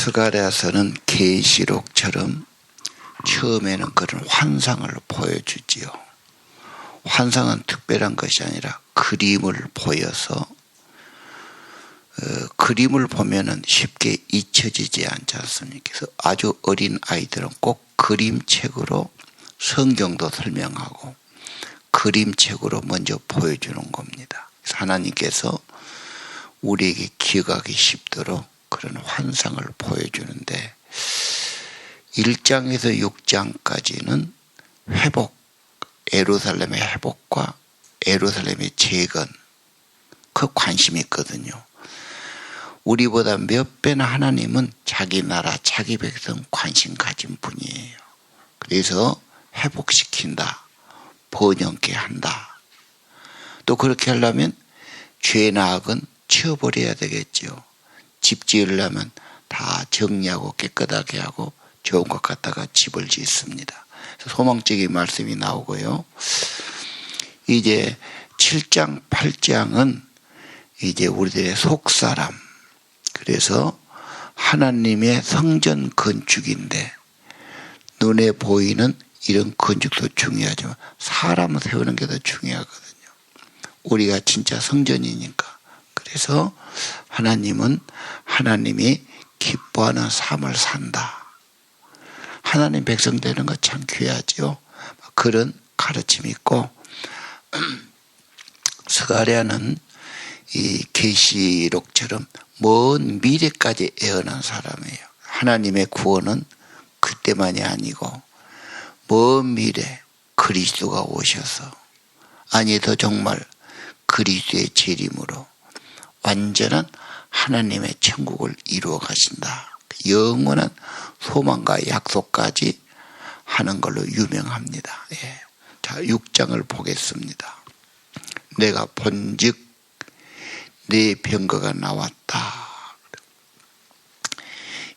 스가랴서는 계시록처럼 처음에는 그런 환상을 보여주지요. 환상은 특별한 것이 아니라 그림을 보여서 그림을 보면은 쉽게 잊혀지지 않지 않습니까? 그래서 아주 어린 아이들은 꼭 그림책으로 성경도 설명하고 그림책으로 먼저 보여주는 겁니다. 그래서 하나님께서 우리에게 기억하기 쉽도록 그런 환상을 보여주는데 1장에서 6장까지는 회복, 예루살렘의 회복과 예루살렘의 재건, 그 관심이 있거든요. 우리보다 몇 배나 하나님은 자기 나라, 자기 백성 관심 가진 분이에요. 그래서 회복시킨다, 번영케 한다. 또 그렇게 하려면 죄나 악은 치워버려야 되겠죠. 집 지으려면 다 정리하고 깨끗하게 하고 좋은 것 갖다가 집을 짓습니다. 소망적인 말씀이 나오고요. 이제 7장, 8장은 이제 우리들의 속사람, 그래서 하나님의 성전 건축인데 눈에 보이는 이런 건축도 중요하지만 사람 세우는 게 더 중요하거든요. 우리가 진짜 성전이니까. 그래서 하나님은 하나님이 기뻐하는 삶을 산다. 하나님 백성 되는 거 참 귀하죠. 그런 가르침이 있고 스가랴는 이 계시록처럼 먼 미래까지 예언한 사람이에요. 하나님의 구원은 그때만이 아니고 먼 미래 그리스도가 오셔서 아니더 정말 그리스도의 재림으로 완전한 하나님의 천국을 이루어 가신다. 영원한 소망과 약속까지 하는 걸로 유명합니다. 예. 자, 6장을 보겠습니다. 내가 본즉 네 병거가 나왔다.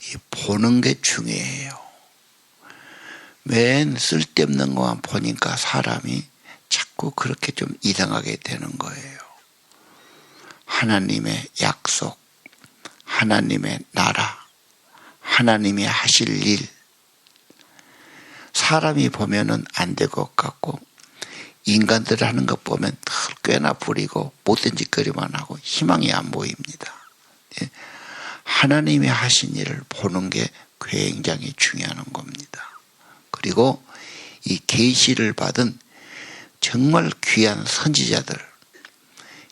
이 보는 게 중요해요. 맨 쓸데없는 것만 보니까 사람이 자꾸 그렇게 좀 이상하게 되는 거예요. 하나님의 약속, 하나님의 나라, 하나님이 하실 일, 사람이 보면은 안 될 것 같고 인간들 하는 것 보면 꽤나 부리고 못된 짓거리만 하고 희망이 안 보입니다. 하나님이 하신 일을 보는 게 굉장히 중요한 겁니다. 그리고 이 계시를 받은 정말 귀한 선지자들,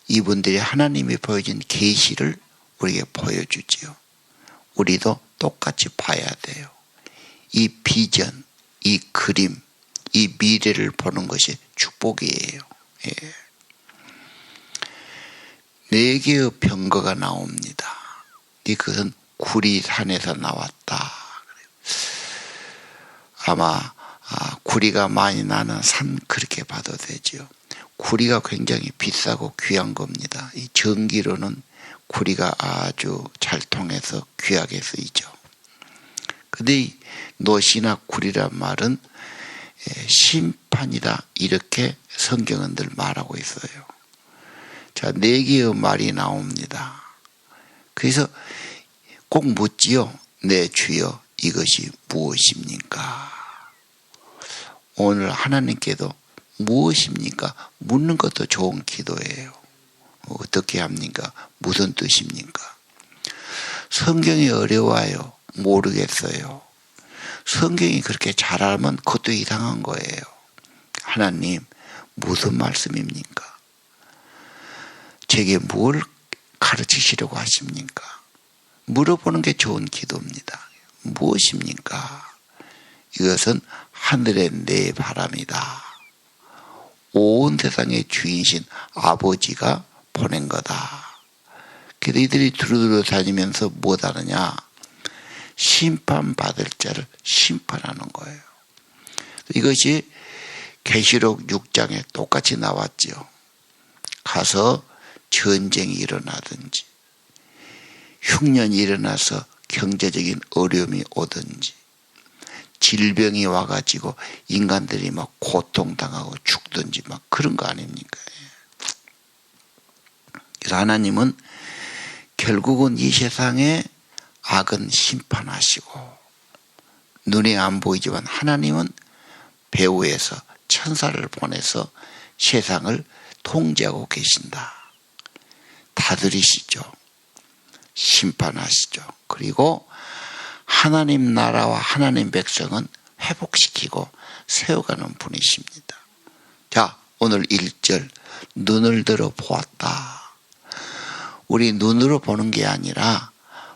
이분들이 하나님이 보여준 계시를 우리에게 보여주지요. 우리도 똑같이 봐야 돼요. 이 비전, 이 그림, 이 미래를 보는 것이 축복이에요. 예. 4개의 병거가 나옵니다. 이것은 구리산에서 나왔다. 아마 구리가 많이 나는 산 그렇게 봐도 되죠. 구리가 굉장히 비싸고 귀한 겁니다. 이 전기로는 구리가 아주 잘 통해서 귀하게 쓰이죠. 근데 이 놋이나 구리란 말은 심판이다, 이렇게 성경은 늘 말하고 있어요. 자, 4개의 말이 나옵니다. 그래서 꼭 묻지요. 내 주여, 이것이 무엇입니까? 오늘 하나님께도 무엇입니까? 묻는 것도 좋은 기도예요. 어떻게 합니까? 무슨 뜻입니까? 성경이 어려워요. 모르겠어요. 성경이 그렇게 잘 알면 그것도 이상한 거예요. 하나님, 무슨 말씀입니까? 제게 뭘 가르치시려고 하십니까? 물어보는 게 좋은 기도입니다. 무엇입니까? 이것은 하늘의 내 바람이다. 온 세상의 주인이신 아버지가 보낸 거다. 그래서 이들이 두루두루 다니면서 못하느냐? 심판받을 자를 심판하는 거예요. 이것이 계시록 6장에 똑같이 나왔죠. 가서 전쟁이 일어나든지 흉년이 일어나서 경제적인 어려움이 오든지 질병이 와가지고 인간들이 막 고통당하고 죽든지 막 그런 거 아닙니까? 그래서 하나님은 결국은 이 세상에 악은 심판하시고, 눈에 안 보이지만 하나님은 배후에서 천사를 보내서 세상을 통제하고 계신다. 다스리시죠. 심판하시죠. 그리고 하나님 나라와 하나님 백성은 회복시키고 세워가는 분이십니다. 자, 오늘 1절 눈을 들어 보았다. 우리 눈으로 보는 게 아니라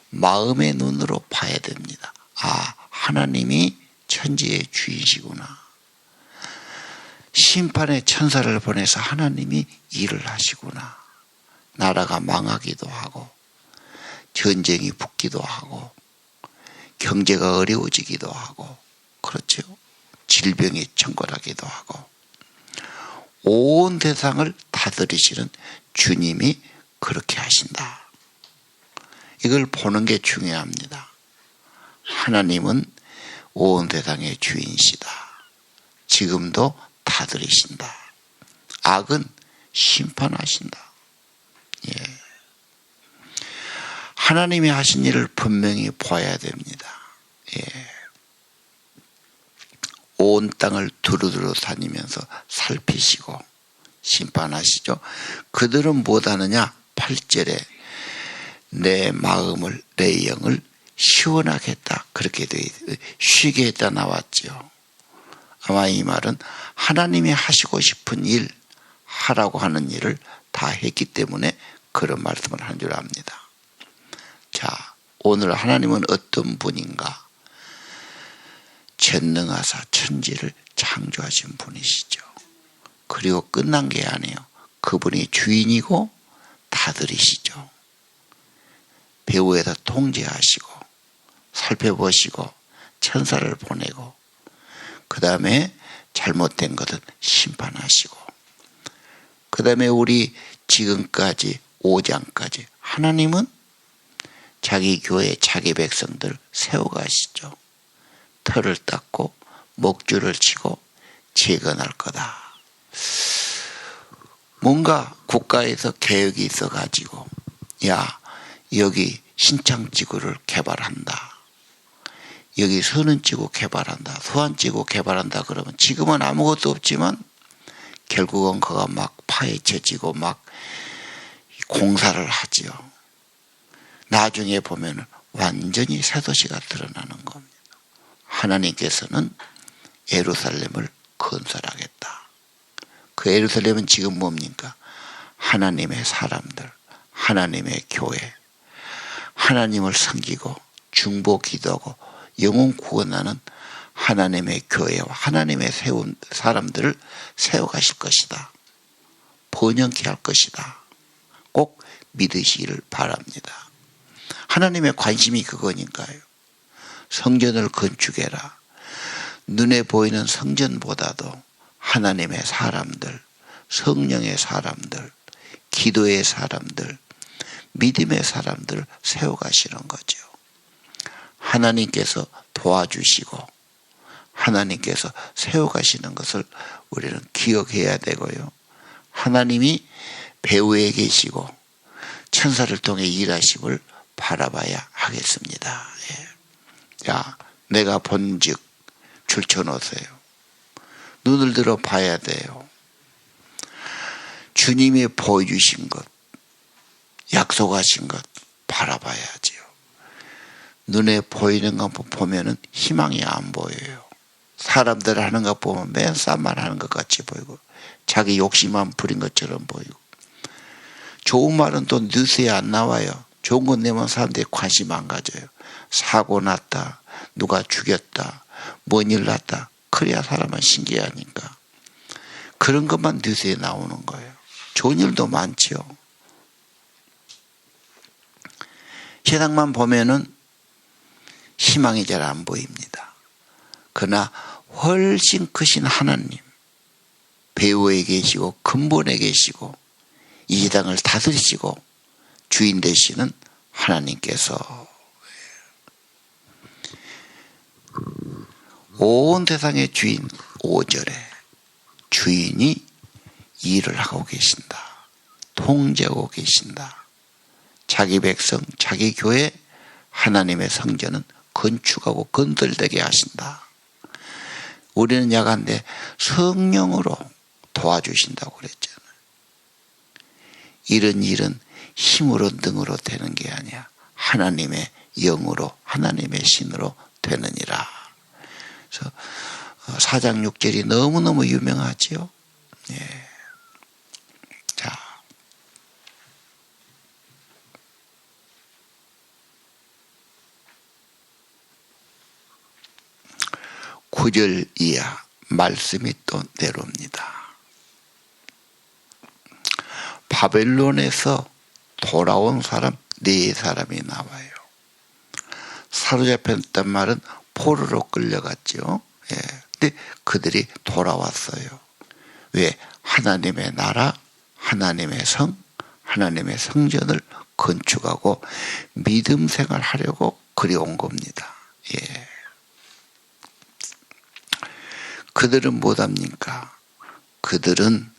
마음의 눈으로 봐야 됩니다. 아, 하나님이 천지의 주이시구나. 심판의 천사를 보내서 하나님이 일을 하시구나. 나라가 망하기도 하고 전쟁이 붙기도 하고 경제가 어려워지기도 하고 그렇죠. 질병이 청궐하기도 하고 온 세상을 다스리시는 주님이 그렇게 하신다. 이걸 보는 게 중요합니다. 하나님은 온 세상의 주인이시다. 지금도 다스리신다. 악은 심판하신다. 예. 하나님이 하신 일을 분명히 보아야 됩니다. 예. 온 땅을 두루두루 다니면서 살피시고 심판하시죠. 그들은 못하느냐? 8절에 내 마음을 내 영을 시원하게 했다. 그렇게 쉬게 했다 나왔죠. 아마 이 말은 하나님이 하시고 싶은 일, 하라고 하는 일을 다 했기 때문에 그런 말씀을 한 줄 압니다. 자, 오늘 하나님은 어떤 분인가? 전능하사 천지를 창조하신 분이시죠. 그리고 끝난 게 아니에요. 그분이 주인이고 다스리시죠. 배후에서 통제하시고 살펴보시고 천사를 보내고 그 다음에 잘못된 것은 심판하시고 그 다음에 우리 지금까지 5장까지 하나님은 자기 교회 자기 백성들 세워가시죠. 털을 닦고 목줄을 치고 재건할 거다. 뭔가 국가에서 계획이 있어가지고 야 여기 신창지구를 개발한다. 여기 선은지구 개발한다. 수안지구 개발한다. 그러면 지금은 아무것도 없지만 결국은 그가 막 파헤쳐지고 막 공사를 하지요. 나중에 보면 완전히 새 도시가 드러나는 겁니다. 하나님께서는 예루살렘을 건설하겠다. 그 예루살렘은 지금 뭡니까? 하나님의 사람들, 하나님의 교회, 하나님을 섬기고 중보 기도하고 영혼 구원하는 하나님의 교회와 하나님의 세운 사람들을 세워가실 것이다. 번영케 할 것이다. 꼭 믿으시기를 바랍니다. 하나님의 관심이 그거니까요. 성전을 건축해라. 눈에 보이는 성전보다도 하나님의 사람들, 성령의 사람들, 기도의 사람들, 믿음의 사람들을 세워가시는 거죠. 하나님께서 도와주시고 하나님께서 세워가시는 것을 우리는 기억해야 되고요. 하나님이 배후에 계시고 천사를 통해 일하심을 바라봐야 하겠습니다. 예. 자, 내가 본즉 줄쳐놓으세요. 눈을 들어 봐야 돼요. 주님이 보여주신 것, 약속하신 것 바라봐야지요. 눈에 보이는 것 보면은 희망이 안 보여요. 사람들 하는 것 보면 맨싸만 하는 것 같이 보이고 자기 욕심만 부린 것처럼 보이고 좋은 말은 또 뉴스에 안 나와요. 좋은 것 내면 사람들이 관심 안 가져요. 사고 났다, 누가 죽였다, 뭔 일 났다. 그래야 사람은 신기하니까 그런 것만 뉴스에 나오는 거예요. 좋은 일도 많지요. 세상만 보면은 희망이 잘 안 보입니다. 그러나 훨씬 크신 하나님, 배후에 계시고 근본에 계시고 이 세상을 다스리시고 주인 되시는 하나님께서 온 세상의 주인 5절에 주인이 일을 하고 계신다. 통제하고 계신다. 자기 백성, 자기 교회 하나님의 성전은 건축하고 건설되게 하신다. 우리는 약한데 성령으로 도와주신다고 그랬잖아요. 이런 일은 힘으로 능으로 되는 게 아니야. 하나님의 영으로 하나님의 신으로 되느니라. 그래서 4장 6절이 너무너무 유명하지요. 예. 자, 구절 이하 말씀이 또 내려옵니다. 바벨론에서 돌아온 사람 4사람이 나와요. 사로잡혔단 말은 포로로 끌려갔죠. 예. 근데 그들이 돌아왔어요. 왜? 하나님의 나라, 하나님의 성, 하나님의 성전을 건축하고 믿음 생활하려고 그리 온 겁니다. 예. 그들은 뭐합니까? 그들은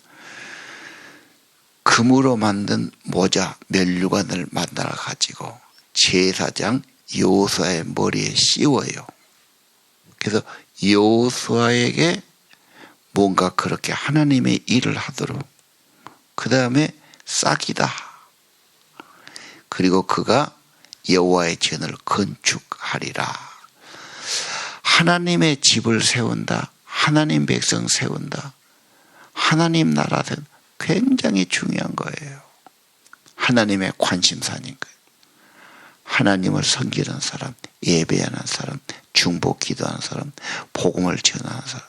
금으로 만든 모자 면류관을 만들어 가지고 제사장 여호수아의 머리에 씌워요. 그래서 여호수아에게 뭔가 그렇게 하나님의 일을 하도록, 그 다음에 싹이다. 그리고 그가 여호와의 전을 건축하리라. 하나님의 집을 세운다. 하나님 백성 세운다. 하나님 나라는 굉장히 중요한 거예요. 하나님의 관심사니까요. 하나님을 섬기는 사람, 예배하는 사람, 중보 기도하는 사람, 복음을 전하는 사람.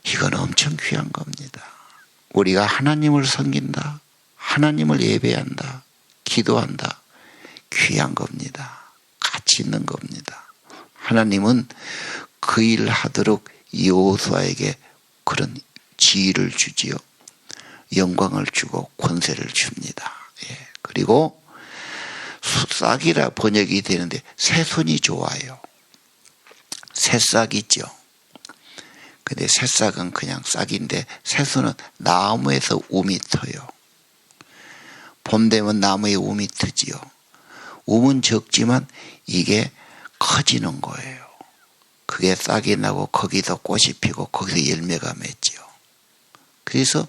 이건 엄청 귀한 겁니다. 우리가 하나님을 섬긴다, 하나님을 예배한다, 기도한다. 귀한 겁니다. 가치 있는 겁니다. 하나님은 그 일을 하도록 여호수아에게 그런 지위를 주지요. 영광을 주고 권세를 줍니다. 예. 그리고 싹이라 번역이 되는데 새순이 좋아요. 새싹이죠. 근데 새싹은 그냥 싹인데 새순은 나무에서 움이 터요. 봄 되면 나무에 움이 트지요. 움은 적지만 이게 커지는 거예요. 그게 싹이 나고 거기서 꽃이 피고 거기서 열매가 맺지요. 그래서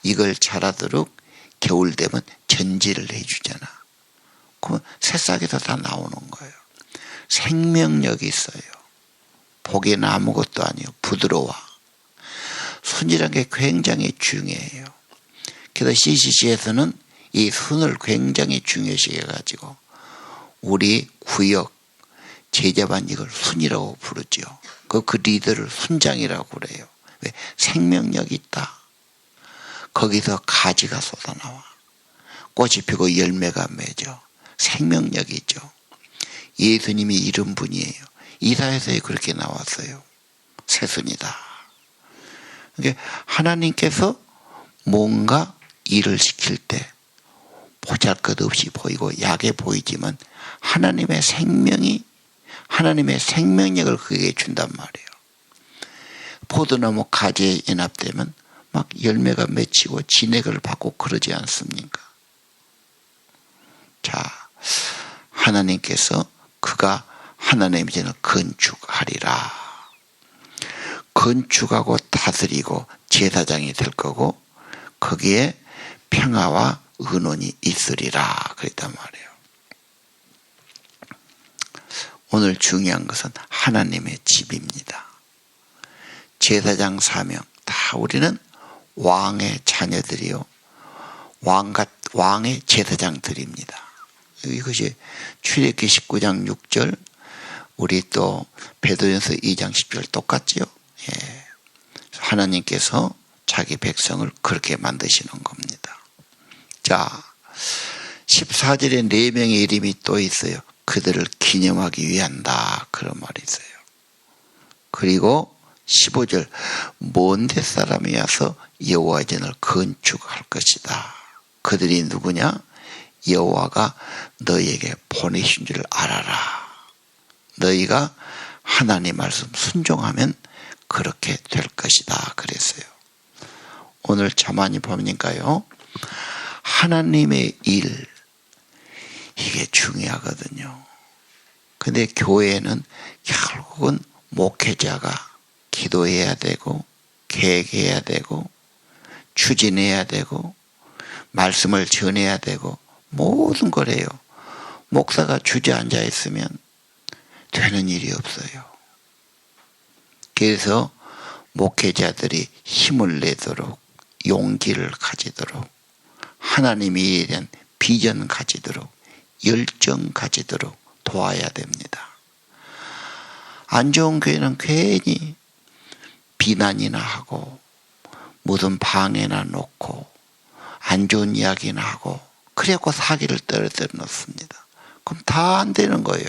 이걸 자라도록 겨울 되면 전지를 해주잖아. 그러면 새싹에서 다 나오는 거예요. 생명력이 있어요. 보기에는 아무것도 아니에요. 부드러워. 순이라는 게 굉장히 중요해요. 그래서 CCC에서는 이 순을 굉장히 중요시 해가지고 우리 구역 제자반 이걸 순이라고 부르죠. 그 리더를 순장이라고 그래요. 왜? 생명력이 있다. 거기서 가지가 쏟아나와. 꽃이 피고 열매가 맺어. 생명력이 있죠. 예수님이 이런 분이에요. 이사야서에 그렇게 나왔어요. 새순이다. 그러니까 하나님께서 뭔가 일을 시킬 때 보잘것없이 보이고 약해 보이지만 하나님의 생명력을 그에게 준단 말이에요. 포도나무 가지에 연합되면 막 열매가 맺히고 진액을 받고 그러지 않습니까? 자, 하나님께서 그가 하나님의 전을 건축하리라. 건축하고 다스리고 제사장이 될 거고 거기에 평화와 은원이 있으리라 그랬단 말이에요. 오늘 중요한 것은 하나님의 집입니다. 제사장 사명 다 우리는 왕의 자녀들이요. 왕의 제사장들입니다. 이것이 출애굽기 19장 6절 우리 또 베드로전서 2장 10절 똑같지요. 예. 하나님께서 자기 백성을 그렇게 만드시는 겁니다. 자, 14절에 4명의 이름이 또 있어요. 그들을 기념하기 위한다. 그런 말이 있어요. 그리고 15절 먼 데 사람이 와서 여호와의 전을 건축할 것이다. 그들이 누구냐? 여호와가 너희에게 보내신 줄 알아라. 너희가 하나님 말씀 순종하면 그렇게 될 것이다. 그랬어요. 오늘 자만히 보니까요. 하나님의 일 이게 중요하거든요. 근데 교회는 결국은 목회자가 기도해야 되고 계획해야 되고 추진해야 되고 말씀을 전해야 되고 모든 걸 해요. 목사가 주저앉아 있으면 되는 일이 없어요. 그래서 목회자들이 힘을 내도록 용기를 가지도록 하나님에 대한 비전 가지도록 열정 가지도록 도와야 됩니다. 안 좋은 교회는 괜히 비난이나 하고 무슨 방해나 놓고 안 좋은 이야기나 하고 그래갖고 사기를 떨어뜨려 놓습니다. 그럼 다 안 되는 거예요.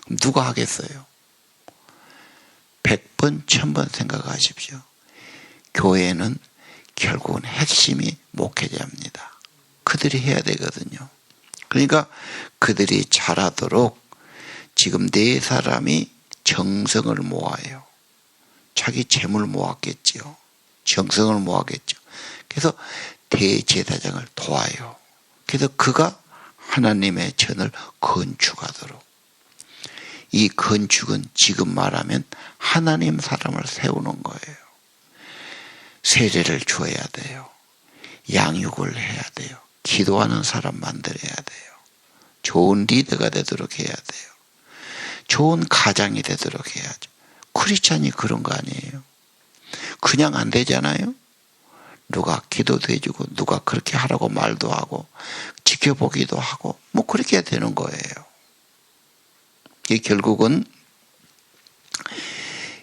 그럼 누가 하겠어요? 100번, 1000번 생각하십시오. 교회는 결국은 핵심이 목회자입니다. 그들이 해야 되거든요. 그러니까 그들이 잘하도록 지금 4사람이 정성을 모아요. 자기 재물 모았겠지요. 정성을 모았겠죠. 그래서 대제사장을 도와요. 그래서 그가 하나님의 전을 건축하도록. 이 건축은 지금 말하면 하나님 사람을 세우는 거예요. 세례를 줘야 돼요. 양육을 해야 돼요. 기도하는 사람 만들어야 돼요. 좋은 리더가 되도록 해야 돼요. 좋은 가장이 되도록 해야죠. 크리스찬이 그런 거 아니에요. 그냥 안 되잖아요. 누가 기도도 해주고 누가 그렇게 하라고 말도 하고 지켜보기도 하고 뭐 그렇게 해야 되는 거예요. 이 결국은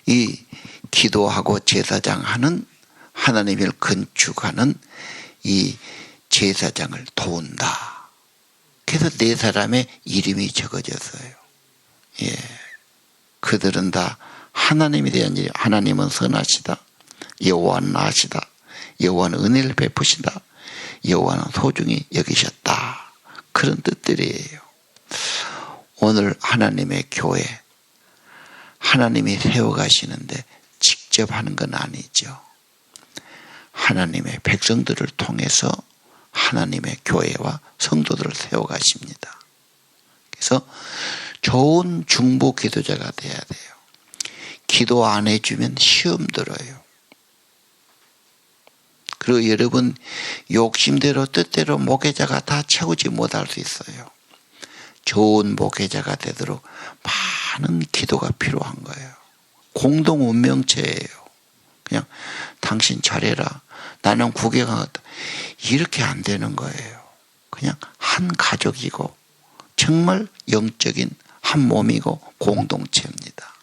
이 기도하고 제사장 하는 하나님을 건축하는 이 제사장을 도운다. 그래서 4사람의 이름이 적어졌어요. 예. 그들은 다 하나님에 대한 일, 하나님은 선하시다. 여호와는 나으시다. 여호와는 은혜를 베푸신다. 여호와는 소중히 여기셨다. 그런 뜻들이에요. 오늘 하나님의 교회, 하나님이 세워가시는데 직접 하는 건 아니죠. 하나님의 백성들을 통해서 하나님의 교회와 성도들을 세워가십니다. 그래서 좋은 중보 기도자가 돼야 돼요. 기도 안 해주면 시험 들어요. 그리고 여러분 욕심대로 뜻대로 목회자가 다 채우지 못할 수 있어요. 좋은 목회자가 되도록 많은 기도가 필요한 거예요. 공동 운명체예요. 그냥 당신 잘해라. 나는 구경하겠다. 이렇게 안 되는 거예요. 그냥 한 가족이고 정말 영적인 한 몸이고 공동체입니다.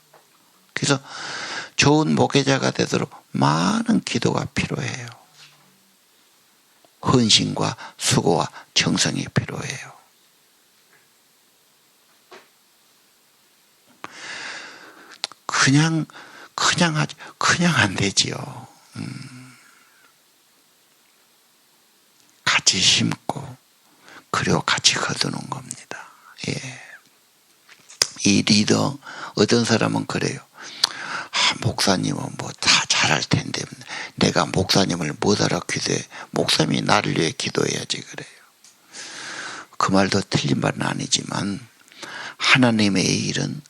그래서 좋은 목회자가 되도록 많은 기도가 필요해요. 헌신과 수고와 정성이 필요해요. 그냥 안 되지요. 같이 심고 그리고 같이 거두는 겁니다. 예. 이 리더 어떤 사람은 그래요. 목사님은 뭐 다 잘할 텐데 내가 목사님을 못 알아 기도해. 목사님이 나를 위해 기도해야지 그래요. 그 말도 틀린 말은 아니지만 하나님의 일은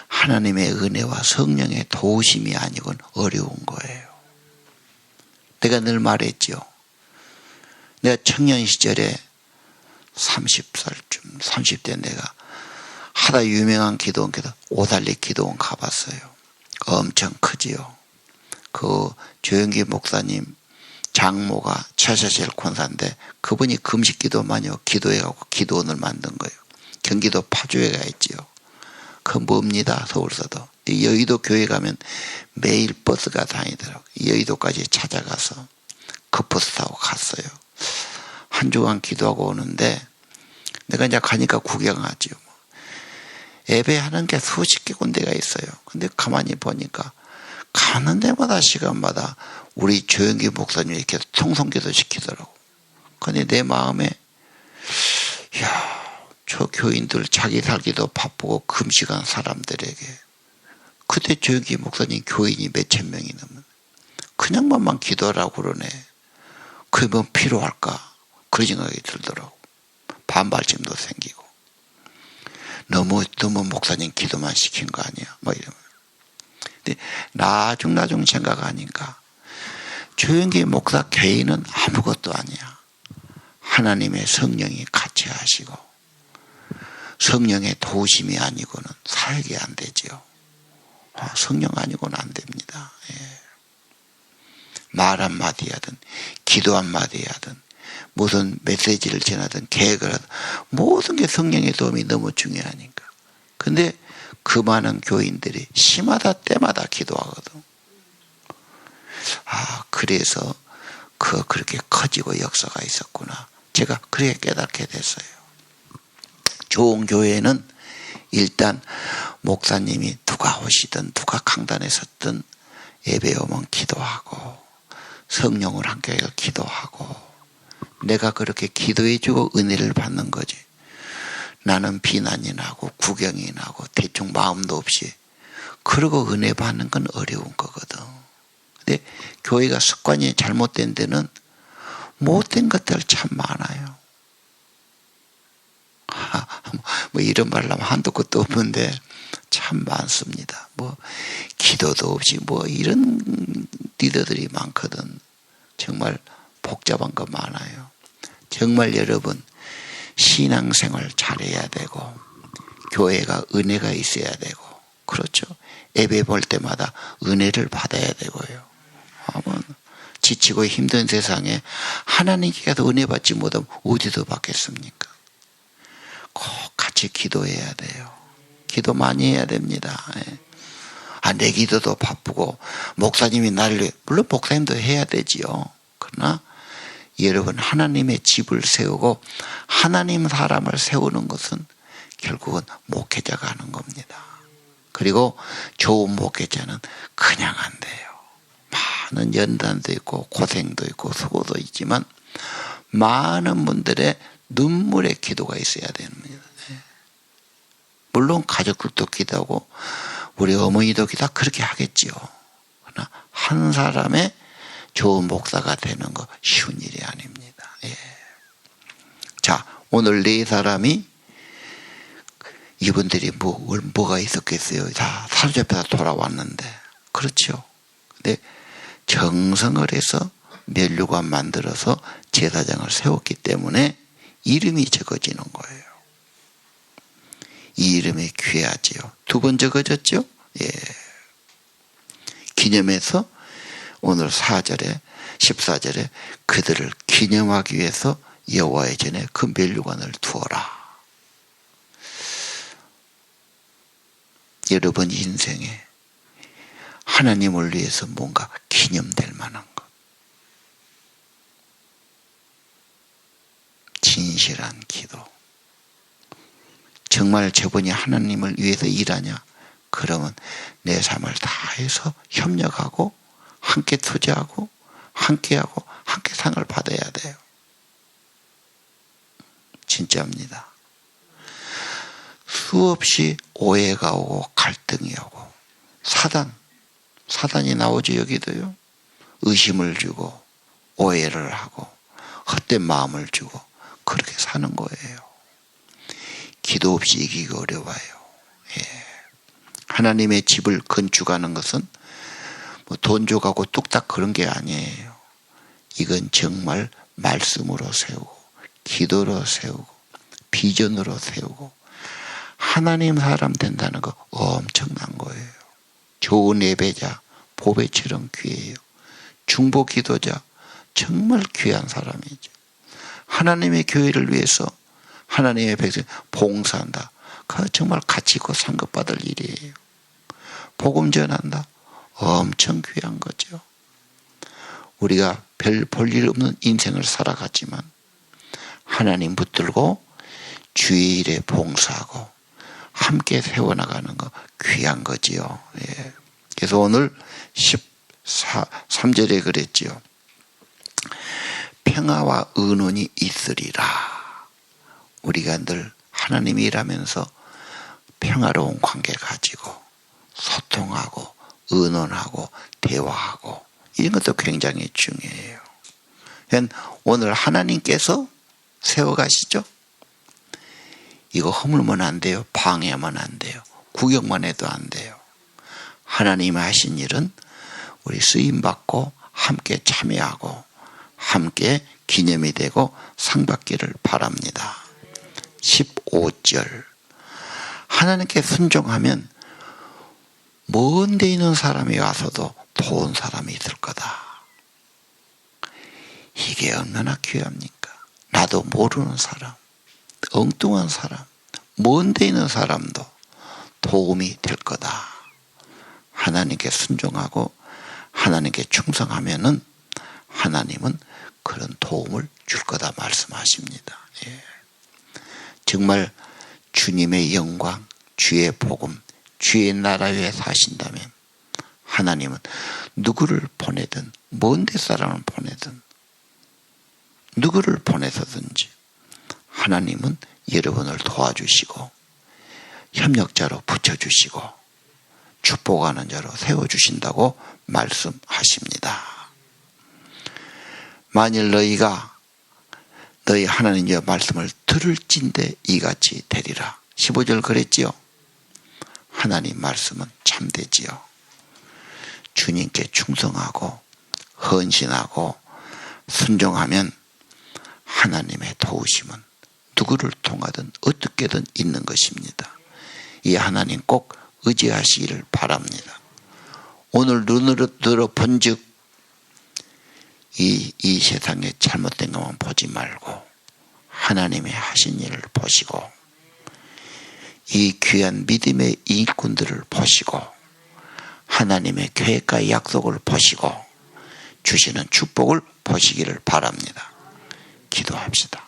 하나님의 은혜와 성령의 도우심이 아니곤 어려운 거예요. 내가 늘 말했죠. 내가 청년 시절에 30살쯤 30대 내가 하다 유명한 기도원께서 오달리 기도원 가봤어요. 엄청 크지요. 그 조영기 목사님 장모가 차샤셀 권사인데 그분이 금식 기도만요 기도해갖고 기도원을 만든 거예요. 경기도 파주에 가 있지요. 그 멉니다. 서울서도. 여의도 교회 가면 매일 버스가 다니더라고요. 여의도까지 찾아가서 그 버스 타고 갔어요. 한 주간 기도하고 오는데 내가 이제 가니까 구경하지요. 예배하는 게 수십 개 군데가 있어요. 근데 가만히 보니까 가는 데마다 시간마다 우리 조영기 목사님이 이렇게 통성기도 시키더라고. 근데 내 마음에 저 교인들 자기 살기도 바쁘고 금식한 사람들에게 그때 조영기 목사님 교인이 몇천 명이 넘는 그냥만 기도하라고 그러네. 그게 뭐 필요할까? 그런 생각이 들더라고. 반발심도 생기고. 너무 목사님 기도만 시킨 거 아니야? 뭐 이러면. 근데 나중 생각하니까 조영기 목사 개인은 아무것도 아니야. 하나님의 성령이 같이 하시고 성령의 도우심이 아니고는 살게 안 되죠. 성령 아니고는 안 됩니다. 예. 말 한마디 하든 기도 한마디 하든 무슨 메시지를 전하든 계획을 하든 모든 게 성령의 도움이 너무 중요하니까. 근데 그 많은 교인들이 시마다 때마다 기도하거든. 그래서 그렇게 커지고 역사가 있었구나. 제가 그렇게 깨닫게 됐어요. 좋은 교회는 일단 목사님이 누가 오시든 누가 강단에 섰든 예배 오면 기도하고 성령을 함께 기도하고 내가 그렇게 기도해 주고 은혜를 받는 거지. 나는 비난이 나고 구경이 나고 대충 마음도 없이 그러고 은혜 받는 건 어려운 거거든. 근데 교회가 습관이 잘못된 데는 못된 것들 참 많아요. 뭐 이런 말 하면 한도 끝도 없는데 참 많습니다. 뭐 기도도 없이 뭐 이런 리더들이 많거든. 정말 복잡한 거 많아요. 정말 여러분 신앙생활 잘해야 되고 교회가 은혜가 있어야 되고 그렇죠. 예배 볼 때마다 은혜를 받아야 되고요. 지치고 힘든 세상에 하나님께서 은혜 받지 못하면 어디서 받겠습니까? 꼭 같이 기도해야 돼요. 기도 많이 해야 됩니다. 내 기도도 바쁘고 목사님이 나를 물론 목사님도 해야 되지요. 그러나 여러분 하나님의 집을 세우고 하나님 사람을 세우는 것은 결국은 목회자가 하는 겁니다. 그리고 좋은 목회자는 그냥 안 돼요. 많은 연단도 있고 고생도 있고 수고도 있지만 많은 분들의 눈물의 기도가 있어야 됩니다. 물론 가족들도 기도하고 우리 어머니도 기도 그렇게 하겠지요. 그러나 한 사람의 좋은 목사가 되는 거 쉬운 일이 아닙니다. 예. 자, 오늘 네 사람이 이분들이 뭐가 있었겠어요. 다 사로잡혀서 돌아왔는데 그렇죠. 근데 정성을 해서 면류관 만들어서 제사장을 세웠기 때문에 이름이 적어지는 거예요. 이 이름이 귀하지요. 2번 적어졌죠? 예. 기념해서 오늘 4절에 14절에 그들을 기념하기 위해서 여호와의 전에 그 면류관을 두어라. 여러분 인생에 하나님을 위해서 뭔가 기념될 만한 것. 진실한 기도. 정말 저분이 하나님을 위해서 일하냐? 그러면 내 삶을 다해서 협력하고 함께 투자하고 함께하고 함께 상을 받아야 돼요. 진짜입니다. 수없이 오해가 오고 갈등이 오고 사단이 나오죠. 여기도요. 의심을 주고 오해를 하고 헛된 마음을 주고 그렇게 사는 거예요. 기도 없이 이기기 어려워요. 예. 하나님의 집을 건축하는 것은 뭐 돈 줘가고 뚝딱 그런 게 아니에요. 이건 정말 말씀으로 세우고 기도로 세우고 비전으로 세우고 하나님 사람 된다는 거 엄청난 거예요. 좋은 예배자 보배처럼 귀해요. 중보 기도자 정말 귀한 사람이죠. 하나님의 교회를 위해서 하나님의 백성 봉사한다. 그거 정말 가치 있고 상급받을 일이에요. 복음 전한다. 엄청 귀한 거죠. 우리가 별 볼 일 없는 인생을 살아갔지만 하나님 붙들고 주일에 봉사하고 함께 세워나가는 거 귀한 거지요. 예. 그래서 오늘 13절에 그랬지요. 평화와 의논이 있으리라. 우리가 늘 하나님이 일하면서 평화로운 관계 가지고 소통하고 의논하고 대화하고 이런 것도 굉장히 중요해요. 오늘 하나님께서 세워가시죠. 이거 허물면 안 돼요. 방해하면 안 돼요. 구경만 해도 안 돼요. 하나님이 하신 일은 우리 쓰임받고 함께 참여하고 함께 기념이 되고 상 받기를 바랍니다. 15절 하나님께 순종하면 먼 데 있는 사람이 와서도 도운 사람이 있을 거다. 이게 얼마나 귀합니까? 나도 모르는 사람, 엉뚱한 사람, 먼 데 있는 사람도 도움이 될 거다. 하나님께 순종하고 하나님께 충성하면은 하나님은 그런 도움을 줄 거다 말씀하십니다. 예. 정말 주님의 영광, 주의 복음, 주의 나라 위에 사신다면 하나님은 누구를 보내든 먼 데 사람을 보내든 누구를 보내서든지 하나님은 여러분을 도와주시고 협력자로 붙여주시고 축복하는 자로 세워주신다고 말씀하십니다. 만일 너희가 너희 하나님의 말씀을 들을진대 이같이 되리라. 15절 그랬지요. 하나님 말씀은 참되지요. 주님께 충성하고 헌신하고 순종하면 하나님의 도우심은 누구를 통하든 어떻게든 있는 것입니다. 이 하나님 꼭 의지하시기를 바랍니다. 오늘 눈으로 들어본즉 이 세상에 잘못된 것만 보지 말고 하나님의 하신 일을 보시고 이 귀한 믿음의 일꾼들을 보시고 하나님의 계획과 약속을 보시고 주시는 축복을 보시기를 바랍니다. 기도합시다.